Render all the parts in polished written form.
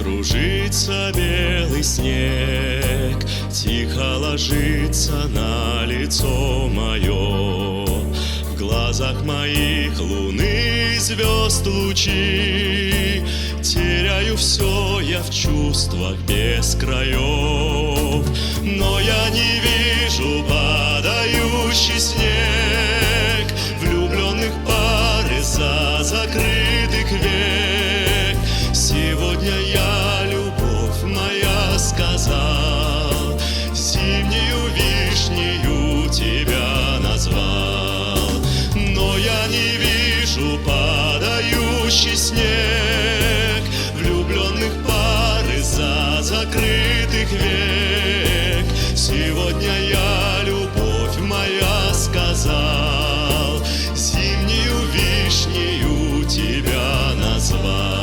кружится белый снег, тихо ложится на лицо мое. В глазах моих луны звезд лучи, теряю все я в чувствах без краев. Но я не вижу падающий снег, влюбленных пар из-за закрытых век. Сегодня я, любовь моя, сказал, зимнюю вишнею тебя назвал. Но я не вижу падающий снег, влюбленных пар из-за закрытых век. Сегодня я, любовь моя, сказал, зимнюю вишнею тебя назвал.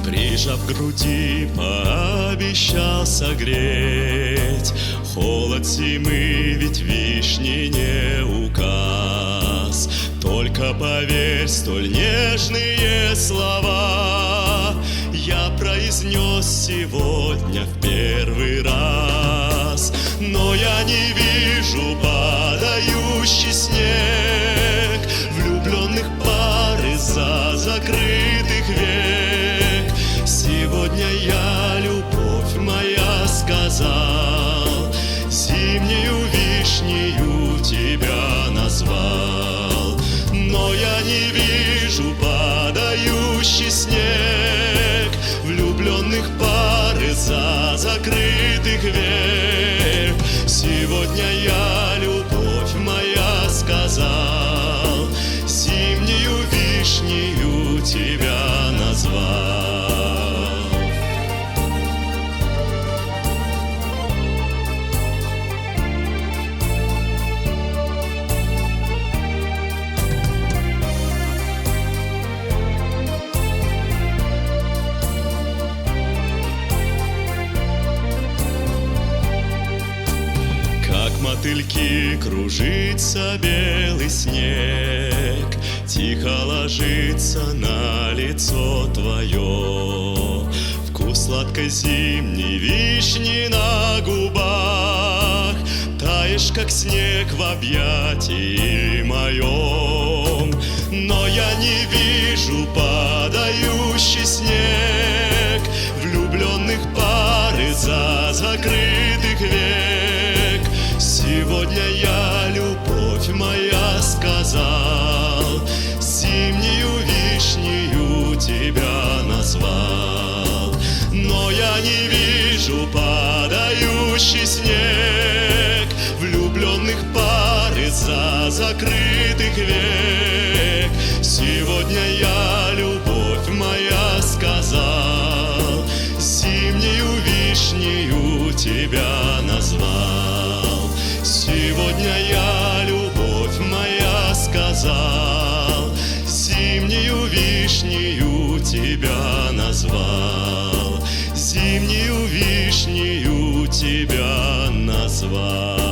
Прижав к груди, пообещал согреть. Холод зимы, ведь вишни не указ. Только поверь, столь нежные слова я произнес сегодня в первый раз. Но я не вижу падающий снег, влюбленных пар из-за закрытых век. Сегодня я, любовь моя, сказал, зимнюю вишнею тебя назвал. Но я не вижу падающий снег, влюбленных пар из-за закрытых век. Сегодня я, любовь моя, сказал, зимнюю вишнею тебя назвал. Мотыльки кружится белый снег, тихо ложится на лицо твое. Вкус сладкой зимней вишни на губах, таешь, как снег в объятии моем. Но я не вижу падающий снег, влюбленных пар из-за закрытых век. Сегодня я, любовь моя, сказал, зимнюю вишнею тебя назвал. Но я не вижу падающий снег, влюбленных пар из-за закрытых век. Сегодня я, любовь моя, сказал, зимнюю вишнею тебя назвал. Сегодня я, любовь моя, сказал, зимнюю вишнею тебя назвал. Зимнюю вишнею тебя назвал.